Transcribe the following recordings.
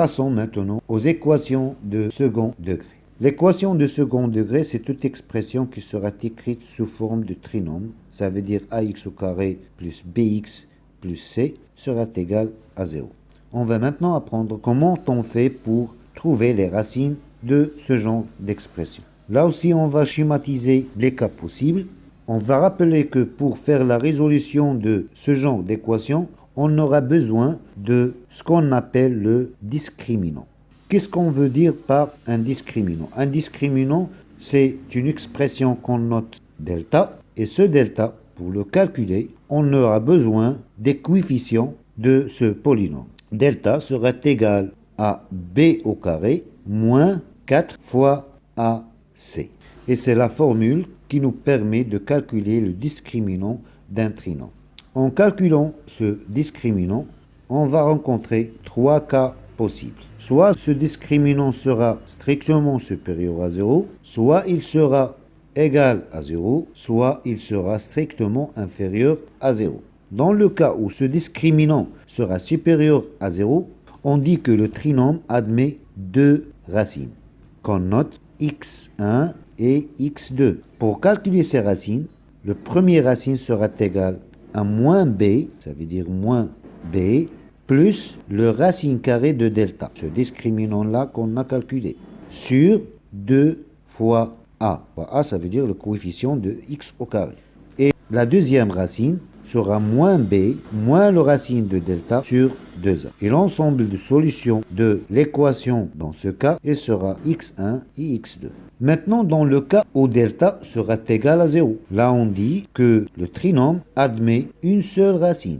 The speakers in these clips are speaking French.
Passons maintenant aux équations de second degré. L'équation de second degré, c'est toute expression qui sera écrite sous forme de trinôme. Ça veut dire ax au carré plus bx plus c sera égal à 0. On va maintenant apprendre comment on fait pour trouver les racines de ce genre d'expression. Là aussi, on va schématiser les cas possibles. On va rappeler que pour faire la résolution de ce genre d'équation, on aura besoin de ce qu'on appelle le discriminant. Qu'est-ce qu'on veut dire par un discriminant? Un discriminant, c'est une expression qu'on note delta, et ce delta, pour le calculer, on aura besoin des coefficients de ce polynôme. Delta sera égal à b au carré moins 4 fois ac. Et c'est la formule qui nous permet de calculer le discriminant d'un trinôme. En calculant ce discriminant, on va rencontrer trois cas possibles. Soit ce discriminant sera strictement supérieur à 0, soit il sera égal à 0, soit il sera strictement inférieur à 0. Dans le cas où ce discriminant sera supérieur à 0, on dit que le trinôme admet deux racines, qu'on note x1 et x2. Pour calculer ces racines, le premier racine sera égal à moins b, ça veut dire moins b, plus le racine carrée de delta, ce discriminant-là qu'on a calculé, sur 2 fois a. A, ça veut dire le coefficient de x au carré. Et la deuxième racine sera moins b, moins le racine de delta sur 2a. Et l'ensemble de solutions de l'équation dans ce cas sera x1 et x2. Maintenant, dans le cas où delta sera égal à 0, là on dit que le trinôme admet une seule racine.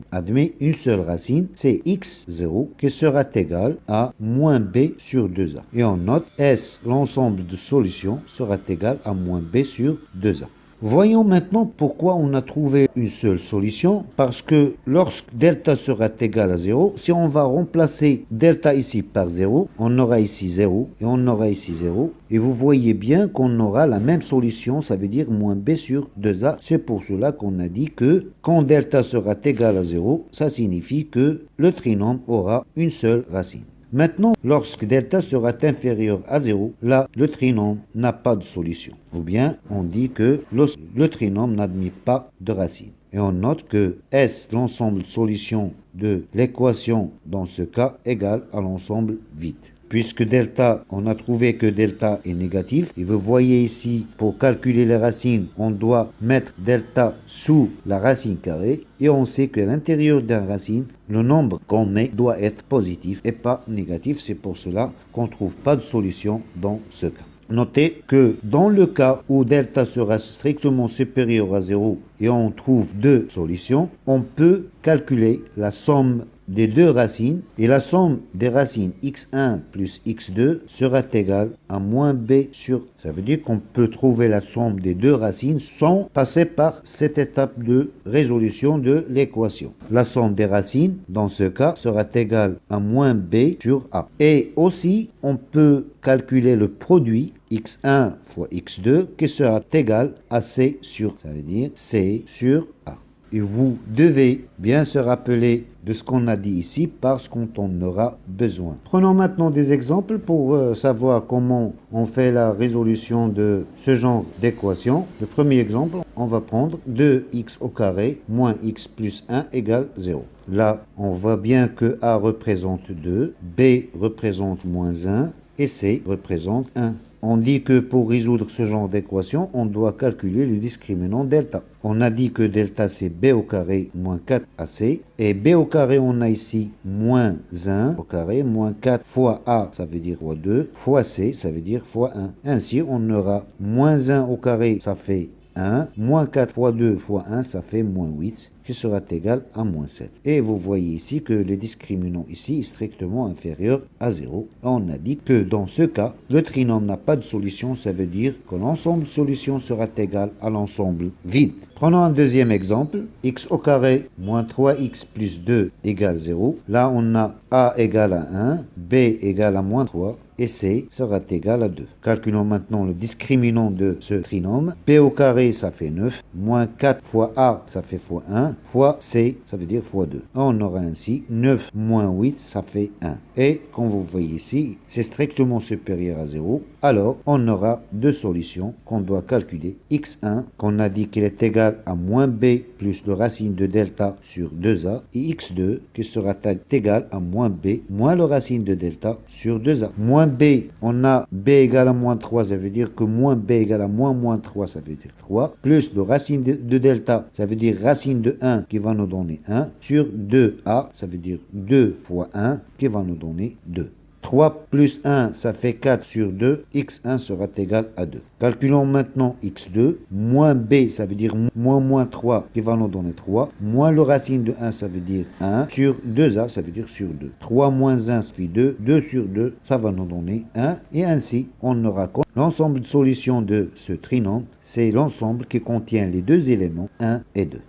C'est x0 qui sera égal à moins b sur 2a. Et on note S, l'ensemble de solutions sera égal à moins b sur 2a. Voyons maintenant pourquoi on a trouvé une seule solution. Parce que lorsque delta sera égal à 0, si on va remplacer delta ici par 0, on aura ici 0 et on aura ici 0. Et vous voyez bien qu'on aura la même solution, ça veut dire moins b sur 2a. C'est pour cela qu'on a dit que quand delta sera égal à 0, ça signifie que le trinôme aura une seule racine. Maintenant, lorsque delta sera inférieur à 0, là, le trinôme n'a pas de solution. Ou bien, on dit que le trinôme n'admet pas de racine. Et on note que S, l'ensemble de solutions de l'équation dans ce cas, égale à l'ensemble vide. Puisque delta, on a trouvé que delta est négatif, et vous voyez ici, pour calculer les racines, on doit mettre delta sous la racine carrée, et on sait qu'à l'intérieur d'une racine, le nombre qu'on met doit être positif et pas négatif. C'est pour cela qu'on ne trouve pas de solution dans ce cas. Notez que dans le cas où delta sera strictement supérieur à 0 et on trouve deux solutions, on peut calculer la somme des deux racines et la somme des racines x1 plus x2 sera égale à moins b sur. Ça veut dire qu'on peut trouver la somme des deux racines sans passer par cette étape de résolution de l'équation. La somme des racines, dans ce cas, sera égale à moins b sur a. Et aussi, on peut calculer le produit x1 fois x2 qui sera égal à c sur, ça veut dire c sur a. Et vous devez bien se rappeler de ce qu'on a dit ici parce qu'on en aura besoin. Prenons maintenant des exemples pour savoir comment on fait la résolution de ce genre d'équation. Le premier exemple, on va prendre 2x au carré moins x plus 1 égale 0. Là, on voit bien que a représente 2, b représente moins 1 et c représente 1. On dit que pour résoudre ce genre d'équation, on doit calculer le discriminant delta. On a dit que delta c'est b au carré moins 4ac. Et b au carré, on a ici moins 1 au carré, moins 4 fois a, ça veut dire fois 2, fois c, ça veut dire fois 1. Ainsi, on aura moins 1 au carré, ça fait 1, moins 4 fois 2 fois 1, ça fait moins 8, qui sera égal à moins 7. Et vous voyez ici que le discriminant ici est strictement inférieur à 0. On a dit que dans ce cas, le trinôme n'a pas de solution, ça veut dire que l'ensemble de solutions sera égal à l'ensemble vide. Prenons un deuxième exemple, x au carré moins 3x plus 2 égale 0. Là, on a a égale à 1, b égale à moins 3, et c sera égal à 2. Calculons maintenant le discriminant de ce trinôme. b au carré, ça fait 9, moins 4 fois a, ça fait fois 1, fois c, ça veut dire fois 2. On aura ainsi 9 moins 8, ça fait 1. Et comme vous voyez ici, c'est strictement supérieur à 0. Alors, on aura deux solutions qu'on doit calculer. x1, qu'on a dit qu'il est égal à moins b plus le racine de delta sur 2a, et x2, qui sera égal à moins b moins le racine de delta sur 2a. Moins b, on a b égale à moins 3, ça veut dire que moins b égale à moins 3, ça veut dire 3, plus le racine de delta, ça veut dire racine de 1 qui va nous donner 1, sur 2a, ça veut dire 2 fois 1 qui va nous donner 2. 3 plus 1, ça fait 4 sur 2, x1 sera égal à 2. Calculons maintenant x2, moins b, ça veut dire moins 3, qui va nous donner 3, moins le racine de 1, ça veut dire 1, sur 2a, ça veut dire sur 2. 3 moins 1, ça fait 2, 2 sur 2, ça va nous donner 1, et ainsi, on aura l'ensemble de solutions de ce trinôme, c'est l'ensemble qui contient les deux éléments 1 et 2.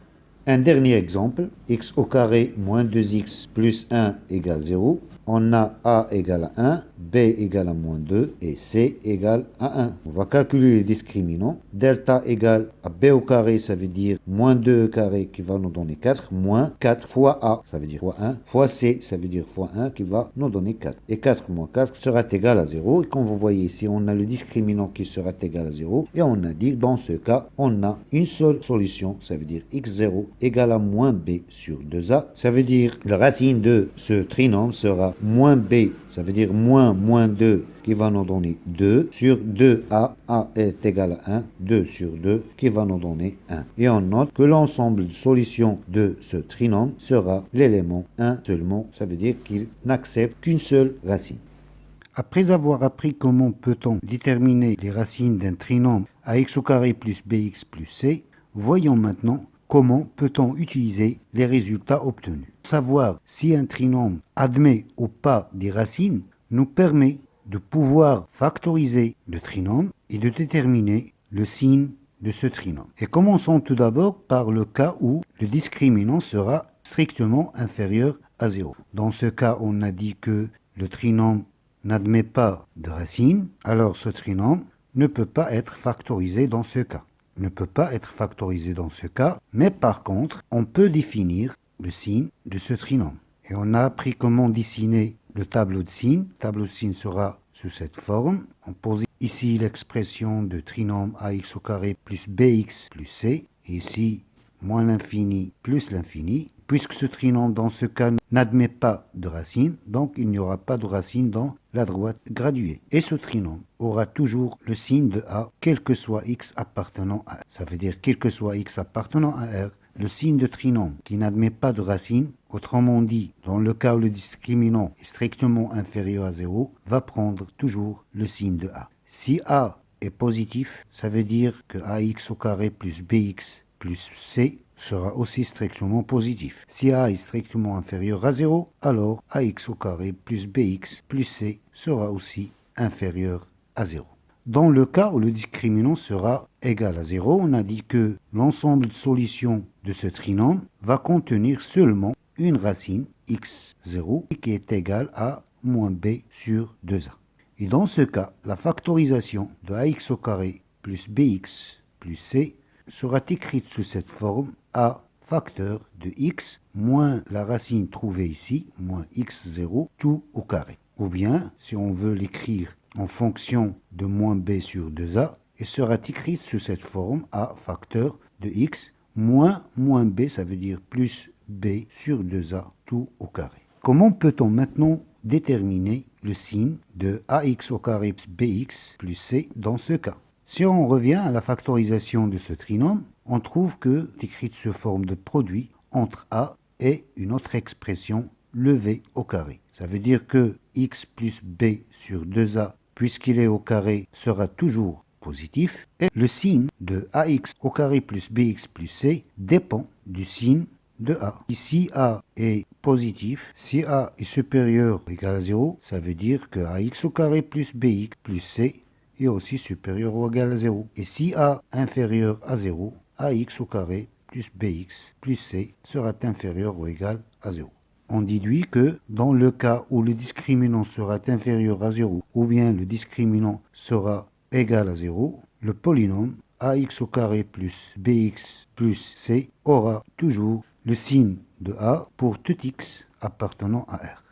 Un dernier exemple, x au carré moins 2x plus 1 égale 0. On a a égale à 1, b égale à moins 2 et c égale à 1. On va calculer les discriminants. Delta égale à b au carré, ça veut dire moins 2 au carré qui va nous donner 4, moins 4 fois a, ça veut dire fois 1, fois c, ça veut dire fois 1 qui va nous donner 4. Et 4 moins 4 sera égal à 0. Et comme vous voyez ici, on a le discriminant qui sera égal à 0. Et on a dit que dans ce cas, on a une seule solution, ça veut dire x0 égale à moins b sur 2a. Ça veut dire la racine de ce trinôme sera moins b, ça veut dire moins 2 qui va nous donner 2 sur 2a, a est égal à 1, 2 sur 2 qui va nous donner 1. Et on note que l'ensemble de solutions de ce trinôme sera l'élément 1 seulement, ça veut dire qu'il n'accepte qu'une seule racine. Après avoir appris comment peut-on déterminer les racines d'un trinôme ax au carré plus bx plus c, voyons maintenant comment peut-on utiliser les résultats obtenus. Savoir si un trinôme admet ou pas des racines nous permet de pouvoir factoriser le trinôme et de déterminer le signe de ce trinôme. Et commençons tout d'abord par le cas où le discriminant sera strictement inférieur à 0. Dans ce cas, on a dit que le trinôme n'admet pas de racines, alors ce trinôme ne peut pas être factorisé dans ce cas. Mais par contre, on peut définir le signe de ce trinôme. Et on a appris comment dessiner le tableau de signes. Le tableau de signes sera sous cette forme. On pose ici l'expression de trinôme ax au carré plus bx plus c. Et ici, moins l'infini plus l'infini. Puisque ce trinôme, dans ce cas, n'admet pas de racine, donc il n'y aura pas de racine dans la droite graduée. Et ce trinôme aura toujours le signe de a, quel que soit x appartenant à R. Ça veut dire quel que soit x appartenant à R, le signe de trinôme qui n'admet pas de racine, autrement dit, dans le cas où le discriminant est strictement inférieur à 0, va prendre toujours le signe de a. Si a est positif, ça veut dire que ax au carré plus bx plus c sera aussi strictement positif. Si a est strictement inférieur à 0, alors ax au carré plus bx plus c sera aussi inférieur à 0. Dans le cas où le discriminant sera égal à 0, on a dit que l'ensemble de solutions de ce trinôme va contenir seulement une racine x0 qui est égale à moins b sur 2a. Et dans ce cas, la factorisation de ax au carré plus bx plus c sera écrite sous cette forme a facteur de x moins la racine trouvée ici, moins x0, tout au carré. Ou bien, si on veut l'écrire en fonction de moins b sur 2a, elle sera écrite sous cette forme a facteur de x moins b, ça veut dire plus b sur 2a, tout au carré. Comment peut-on maintenant déterminer le signe de ax au carré plus bx plus c dans ce cas? Si on revient à la factorisation de ce trinôme, on trouve que c'est écrit sous forme de produit entre a et une autre expression levée au carré. Ça veut dire que x plus b sur 2a, puisqu'il est au carré, sera toujours positif. Et le signe de ax au carré plus bx plus c dépend du signe de a. Si a est positif, si a est supérieur ou égal à 0, ça veut dire que ax au carré plus bx plus c est aussi supérieur ou égal à 0. Et si a inférieur à 0, ax au carré plus bx plus c sera inférieur ou égal à 0. on déduit que dans le cas où le discriminant sera inférieur à 0 ou bien le discriminant sera égal à 0, le polynôme ax au carré plus bx plus c aura toujours le signe de a pour tout x appartenant à R.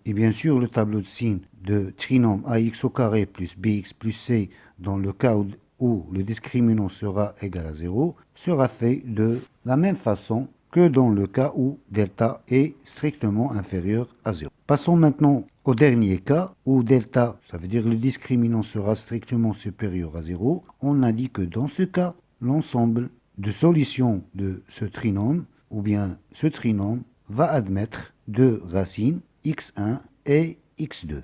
Et bien sûr, le tableau de signes de trinôme ax au carré plus bx plus c dans le cas où le discriminant sera égal à 0 sera fait de la même façon que dans le cas où delta est strictement inférieur à 0. Passons maintenant au dernier cas où delta, ça veut dire le discriminant sera strictement supérieur à 0. On a dit que dans ce cas, l'ensemble de solutions de ce trinôme, ou bien ce trinôme, va admettre deux racines, x1 et x2.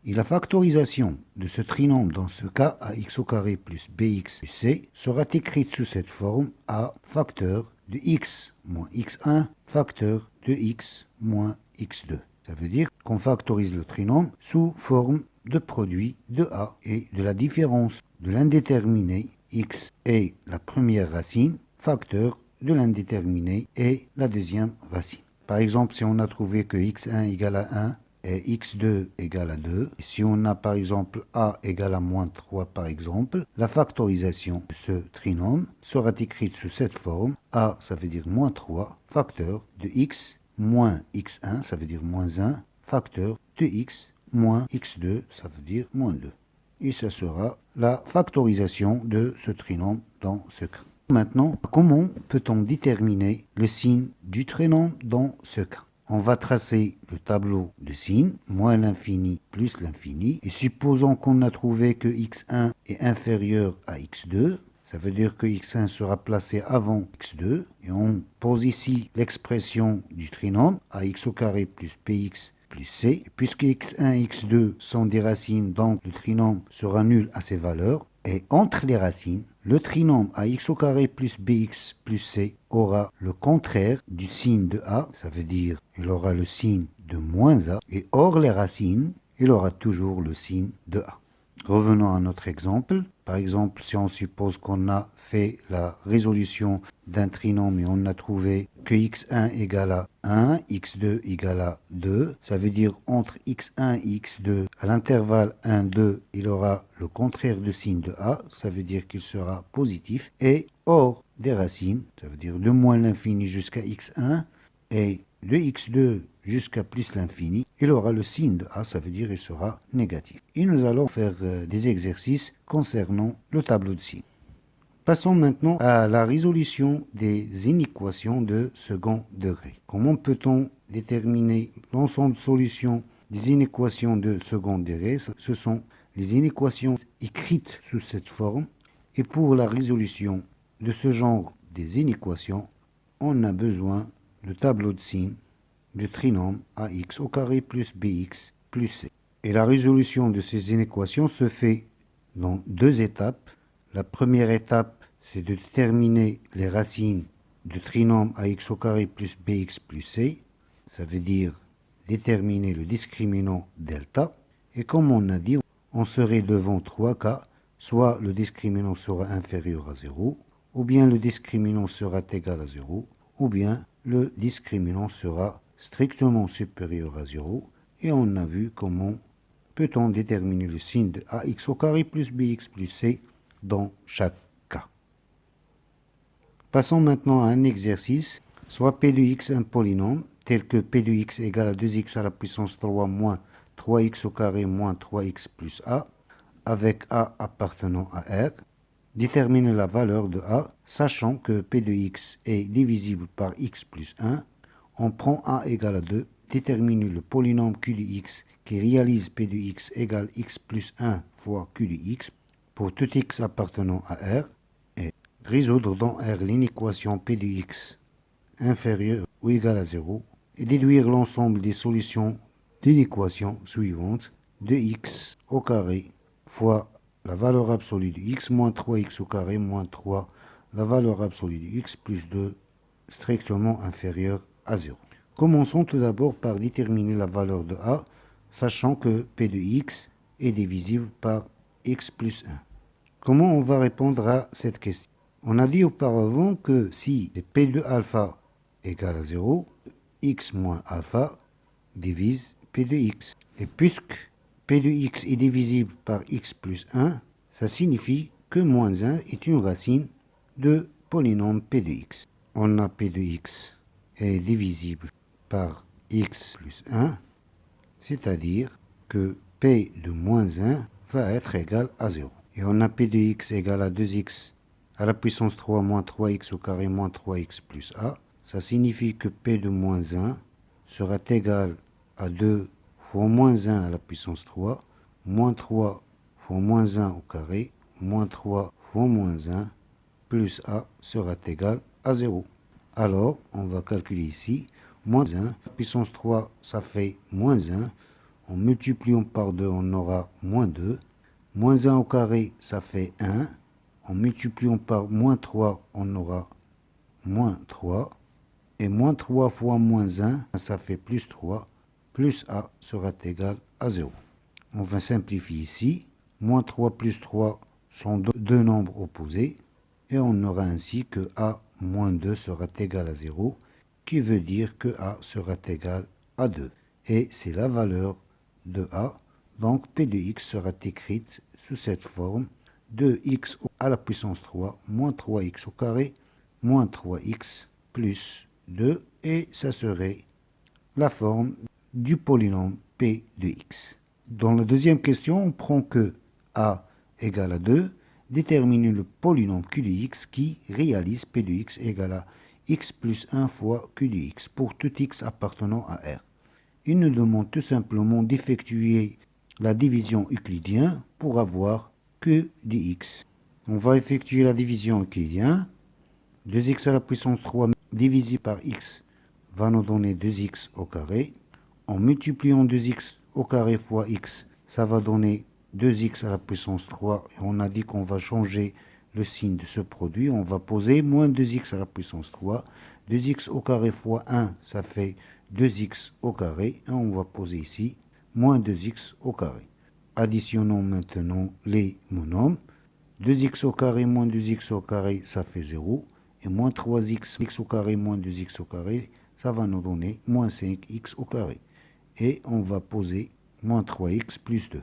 Et la factorisation de ce trinôme dans ce cas, ax au carré plus bx plus c, sera écrite sous cette forme a facteur de x moins x1 facteur de x moins x2. Ça veut dire qu'on factorise le trinôme sous forme de produit de a et de la différence de l'indéterminé x et la première racine, facteur de l'indéterminé et la deuxième racine. Par exemple, si on a trouvé que x1 égale à 1 et x2 égale à 2, et si on a par exemple a égale à moins 3 par exemple, la factorisation de ce trinôme sera écrite sous cette forme. A, ça veut dire moins 3, facteur de x moins x1, ça veut dire moins 1, facteur de x moins x2, ça veut dire moins 2. Et ça sera la factorisation de ce trinôme dans ce cas. Maintenant, comment peut-on déterminer le signe du trinôme dans ce cas? On va tracer le tableau de signes, moins l'infini plus l'infini. Et supposons qu'on a trouvé que x1 est inférieur à x2. Ça veut dire que x1 sera placé avant x2. Et on pose ici l'expression du trinôme, ax au carré plus bx plus c. Et puisque x1 et x2 sont des racines, donc le trinôme sera nul à ces valeurs. Et entre les racines, le trinôme ax au carré plus bx plus c aura le contraire du signe de a, ça veut dire il aura le signe de moins a, et hors les racines, il aura toujours le signe de a. Revenons à notre exemple. Par exemple, si on suppose qu'on a fait la résolution d'un trinôme et on a trouvé que x1 égale à 1, x2 égale à 2, ça veut dire entre x1 et x2, à l'intervalle 1, 2, il aura le contraire de signe de a, ça veut dire qu'il sera positif, et hors des racines, ça veut dire de moins l'infini jusqu'à x1, et de x2 jusqu'à plus l'infini, il aura le signe de a, ça veut dire il sera négatif. Et nous allons faire des exercices concernant le tableau de signes. Passons maintenant à la résolution des inéquations de second degré. Comment peut-on déterminer l'ensemble de solutions des inéquations de second degré? Ce sont les inéquations écrites sous cette forme. Et pour la résolution de ce genre des inéquations, on a besoin de tableau de signes du trinôme ax au carré plus bx plus c. Et la résolution de ces inéquations se fait dans deux étapes. La première étape, c'est de déterminer les racines du trinôme ax au carré plus bx plus c. Ça veut dire déterminer le discriminant delta. Et comme on a dit, on serait devant trois cas. Soit le discriminant sera inférieur à 0, ou bien le discriminant sera égal à 0, ou bien le discriminant sera strictement supérieur à 0. Et on a vu comment peut-on déterminer le signe de ax au carré plus bx plus c dans chaque cas. Passons maintenant à un exercice. Soit p de x un polynôme, tel que p de x égale à 2x à la puissance 3 moins 3x au carré moins 3x plus a, avec a appartenant à R. Déterminer la valeur de a, sachant que p de x est divisible par x plus 1. On prend a égale à 2, déterminer le polynôme q de x qui réalise p de x égale x plus 1 fois q de x pour tout x appartenant à R, et résoudre dans R l'inéquation p de x inférieure ou égale à 0 et déduire l'ensemble des solutions de l'équation suivante, 2x au carré fois la valeur absolue de x moins 3x au carré moins 3, la valeur absolue de x plus 2 strictement inférieure à 0. Commençons tout d'abord par déterminer la valeur de a, sachant que p de x est divisible par x plus 1. Comment on va répondre à cette question? On a dit auparavant que si p de alpha égale à 0, x moins alpha divise p de x. Et puisque p de x est divisible par x plus 1, ça signifie que moins 1 est une racine de polynôme p de x. On a p de x est divisible par x plus 1, c'est-à-dire que p de moins 1 va être égal à 0. Et on a p de x égale à 2x à la puissance 3 moins 3x au carré moins 3x plus a. Ça signifie que p de moins 1 sera égal à 2 fois moins 1 à la puissance 3, moins 3 fois moins 1 au carré, moins 3 fois moins 1, plus a sera égal à 0. Alors, on va calculer ici, moins 1, puissance 3, ça fait moins 1. En multipliant par 2, on aura moins 2. Moins 1 au carré, ça fait 1. En multipliant par moins 3, on aura moins 3. Et moins 3 fois moins 1, ça fait plus 3. Plus a sera égal à 0. On va simplifier ici. Moins 3 plus 3 sont deux nombres opposés. Et on aura ainsi que a moins 2 sera égal à 0, qui veut dire que a sera égal à 2. Et c'est la valeur de a. Donc p de x sera écrite sous cette forme: 2x à la puissance 3 moins 3x au carré moins 3x plus 2. Et ça serait la forme du polynôme p de x. Dans la deuxième question, on prend que a égale à 2. Déterminer le polynôme q de x qui réalise p de x égale à x plus 1 fois q de x pour tout x appartenant à R. Il nous demande tout simplement d'effectuer la division euclidienne pour avoir q de x. On va effectuer la division euclidienne. 2x à la puissance 3 divisé par x va nous donner 2x au carré. En multipliant 2x au carré fois x, ça va donner 2x à la puissance 3. Et on a dit qu'on va changer le signe de ce produit. On va poser moins 2x à la puissance 3. 2x au carré fois 1, ça fait 2x au carré. Et on va poser ici moins 2x au carré. Additionnons maintenant les monomes. 2x au carré moins 2x au carré, ça fait 0. Et moins 3x au carré moins 2x au carré, ça va nous donner moins 5x au carré. Et on va poser moins 3x plus 2.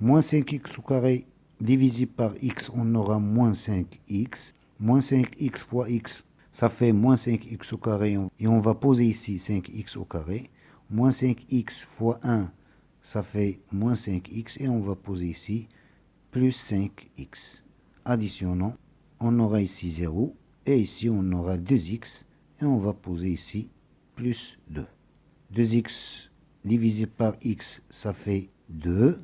Moins 5x au carré divisé par x, on aura moins 5x. Moins 5x fois x, ça fait moins 5x au carré. Et on va poser ici 5x au carré. Moins 5x fois 1, ça fait moins 5x. Et on va poser ici plus 5x. Additionnons, on aura ici 0. Et ici, on aura 2x. Et on va poser ici plus 2. 2x divisé par x, ça fait 2.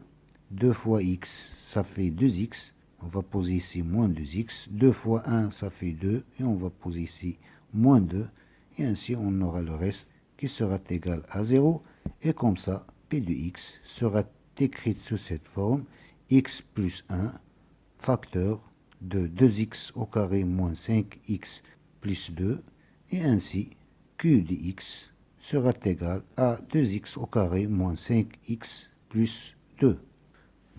2 fois x, ça fait 2x. On va poser ici moins 2x. 2 fois 1, ça fait 2. Et on va poser ici moins 2. Et ainsi, on aura le reste qui sera égal à 0. Et comme ça, p de x sera écrite sous cette forme: x plus 1 facteur de 2x au carré moins 5x plus 2. Et ainsi, q de x sera égal à 2x au carré moins 5x plus 2.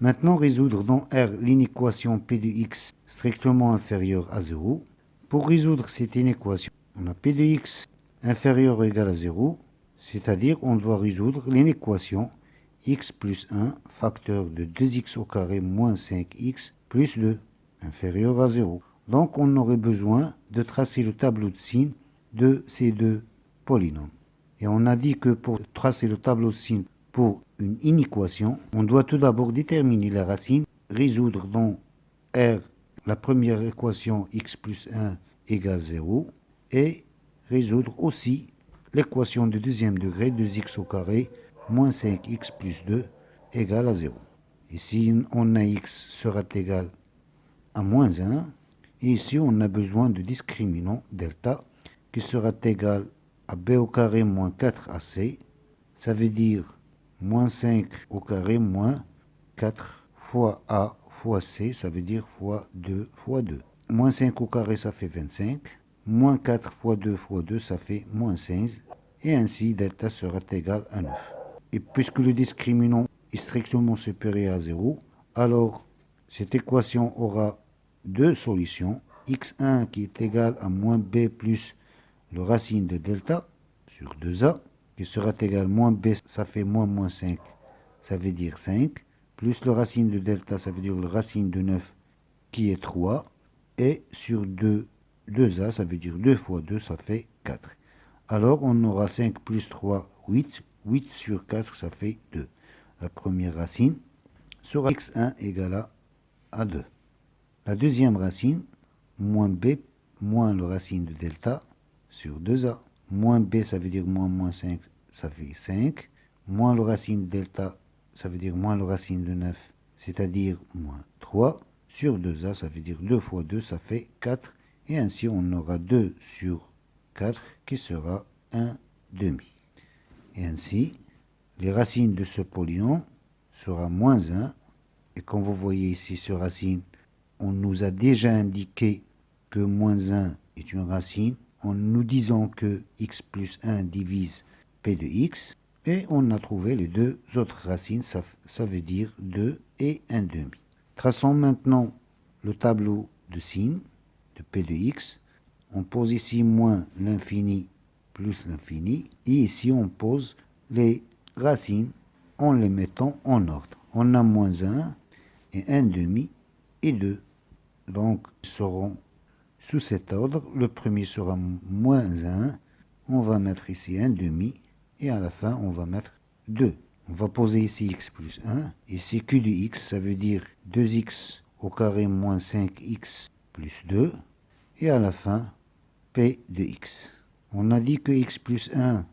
Maintenant, résoudre dans R l'inéquation p de x strictement inférieure à 0. Pour résoudre cette inéquation, on a p de x inférieur ou égal à 0, c'est-à-dire on doit résoudre l'inéquation x plus 1 facteur de 2x au carré moins 5x plus 2 inférieur à 0. Donc on aurait besoin de tracer le tableau de signes de ces deux polynômes. Et on a dit que pour tracer le tableau de signes pour une inéquation, on doit tout d'abord déterminer la racine, résoudre dans R la première équation x plus 1 égale 0 et résoudre aussi l'équation de deuxième degré 2x au carré moins 5x plus 2 égale à 0. Ici, on a x sera égal à moins 1. Et ici, on a besoin de discriminant delta qui sera égal à b au carré moins 4ac. Ça veut dire moins 5 au carré moins 4 fois a fois c. Ça veut dire fois 2 fois 2. Moins 5 au carré, ça fait 25. Moins 4 fois 2 fois 2, ça fait moins 16. Et ainsi, delta sera égal à 9. Et puisque le discriminant est strictement supérieur à 0, alors cette équation aura deux solutions. x1 qui est égal à moins b plus le racine de delta sur 2a, qui sera égal à moins b, ça fait moins 5, ça veut dire 5, plus le racine de delta, ça veut dire le racine de 9, qui est 3, et sur 2a, ça veut dire 2 fois 2, ça fait 4. Alors, on aura 5 plus 3, 8. 8 sur 4, ça fait 2. La première racine sera x1 égale à 2. La deuxième racine, moins b, moins le racine de delta, sur 2a. Moins b, ça veut dire moins 5, ça fait 5. Moins le racine de delta, ça veut dire moins le racine de 9, c'est-à-dire moins 3. Sur 2a, ça veut dire 2 fois 2, ça fait 4. Et ainsi, on aura 2 sur 4 qui sera 1 demi. Et ainsi, les racines de ce polynôme sera moins 1. Et comme vous voyez ici ce racine, on nous a déjà indiqué que moins 1 est une racine en nous disant que x plus 1 divise p de x. Et on a trouvé les deux autres racines, ça veut dire 2 et 1 demi. Traçons maintenant le tableau de signes de p de x. On pose ici moins l'infini plus l'infini. Et ici, on pose les racines en les mettant en ordre. On a moins 1 et 1 demi et 2. Donc, ils seront sous cet ordre. Le premier sera moins 1. On va mettre ici 1 demi. Et à la fin, on va mettre 2. On va poser ici x plus 1. Ici, q de x, ça veut dire 2x au carré moins 5x plus 2. Et à la fin, p de x. On a dit que x plus 1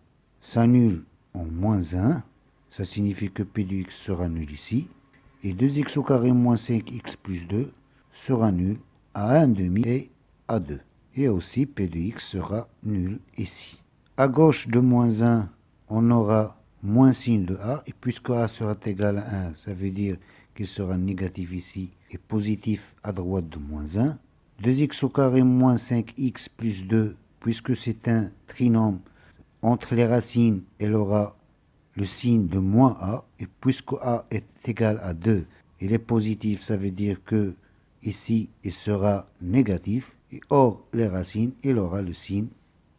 s'annule en moins 1. Ça signifie que p de x sera nul ici. Et 2x au carré moins 5x plus 2 sera nul à 1 demi et à 2. Et aussi, p de x sera nul ici. À gauche de moins 1, on aura moins signe de a. Et puisque a sera égal à 1, ça veut dire qu'il sera négatif ici et positif à droite de moins 1. 2x au carré moins 5x plus 2, puisque c'est un trinôme, entre les racines, elle aura le signe de moins a. Et puisque a est égal à 2, il est positif, ça veut dire que ici, il sera négatif. Et hors les racines, il aura le signe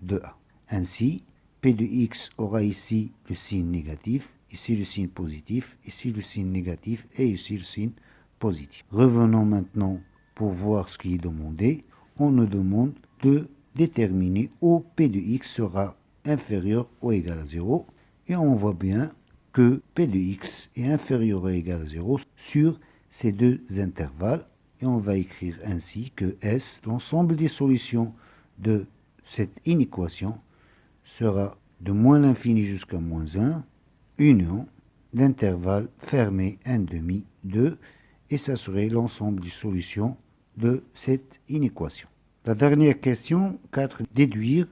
de a. Ainsi, p de x aura ici le signe négatif, ici le signe positif, ici le signe négatif et ici le signe positif. Revenons maintenant pour voir ce qui est demandé. On nous demande de déterminer où p de x sera inférieur ou égal à 0. Et on voit bien que p de x est inférieur ou égal à 0 sur ces deux intervalles. Et on va écrire ainsi que S, l'ensemble des solutions de cette inéquation, sera de moins l'infini jusqu'à moins 1, union d'intervalle fermé 1 demi 2, et ça serait l'ensemble des solutions de cette inéquation. La dernière question, 4, déduire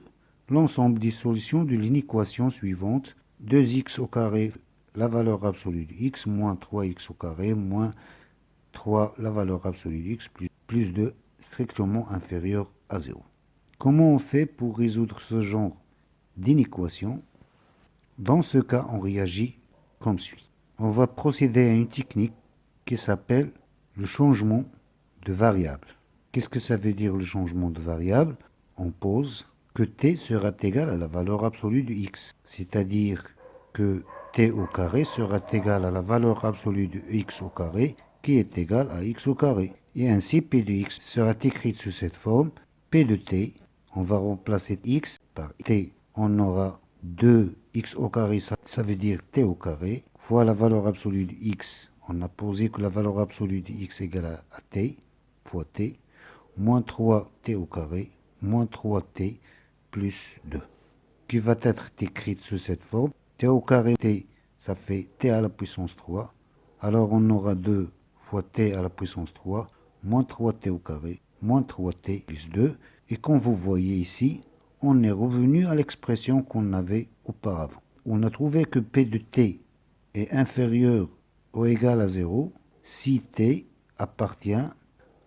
l'ensemble des solutions de l'inéquation suivante, 2x au carré, la valeur absolue de x, moins 3x au carré, moins 3, la valeur absolue de x, plus 2, strictement inférieur à 0. Comment on fait pour résoudre ce genre d'inéquation? Dans ce cas, on réagit comme suit. On va procéder à une technique qui s'appelle le changement de variable. Qu'est-ce que ça veut dire le changement de variable? On pose que t sera égal à la valeur absolue de x, c'est-à-dire que t au carré sera égal à la valeur absolue de x au carré qui est égal à x au carré. Et ainsi, p de x sera écrit sous cette forme, p de t, on va remplacer x par t, on aura 2x au carré, ça veut dire t au carré, fois la valeur absolue de x, on a posé que la valeur absolue de x égale à t, fois t, moins 3t au carré, moins 3t plus 2, qui va être écrite sous cette forme. T au carré, t, ça fait t à la puissance 3. Alors on aura 2 fois t à la puissance 3, moins 3t au carré, moins 3t plus 2. Et comme vous voyez ici, on est revenu à l'expression qu'on avait auparavant. On a trouvé que p de t est inférieur ou égal à 0 si t appartient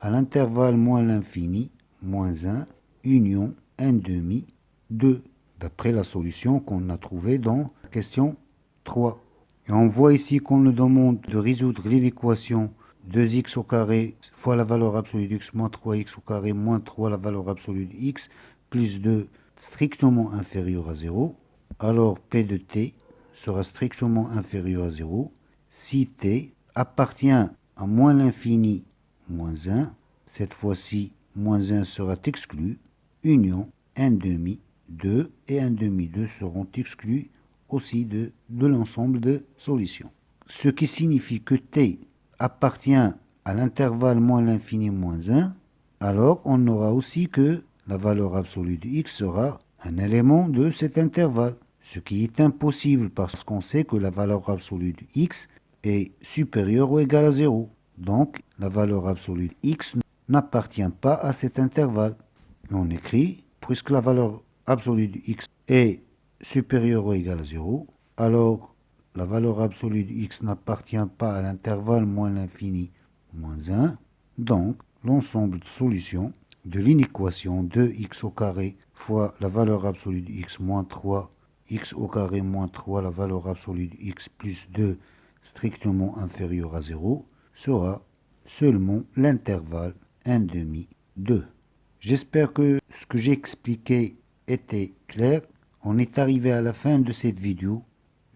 à l'intervalle moins l'infini, moins 1, union 1 demi, 2, d'après la solution qu'on a trouvée dans la question 3. Et on voit ici qu'on nous demande de résoudre l'équation 2x au carré fois la valeur absolue de x moins 3x au carré moins 3 la valeur absolue de x plus 2 strictement inférieur à 0. alors P de t sera strictement inférieur à 0 si t appartient à moins l'infini moins 1. Cette fois-ci, moins 1 sera exclu. Union 1 demi 2 et 1 demi 2 seront exclus aussi de l'ensemble de solutions. Ce qui signifie que t appartient à l'intervalle moins l'infini moins 1, alors on aura aussi que la valeur absolue de x sera un élément de cet intervalle, ce qui est impossible parce qu'on sait que la valeur absolue de x est supérieure ou égale à 0. Donc, la valeur absolue de x n'appartient pas à cet intervalle. On écrit, puisque la valeur absolue de x est supérieure ou égale à 0, alors la valeur absolue de x n'appartient pas à l'intervalle moins l'infini moins 1. Donc, l'ensemble de solutions de l'inéquation 2x au carré fois la valeur absolue de x moins 3, x au carré moins 3, la valeur absolue de x plus 2 strictement inférieur à 0, sera seulement l'intervalle 1 demi 2. J'espère que ce que j'ai expliqué était clair. On est arrivé à la fin de cette vidéo.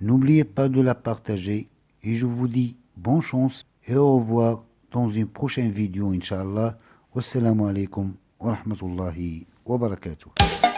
N'oubliez pas de la partager et je vous dis bonne chance et au revoir dans une prochaine vidéo, Inch'Allah. Wassalamu alaikum wa rahmatullahi wa barakatuh.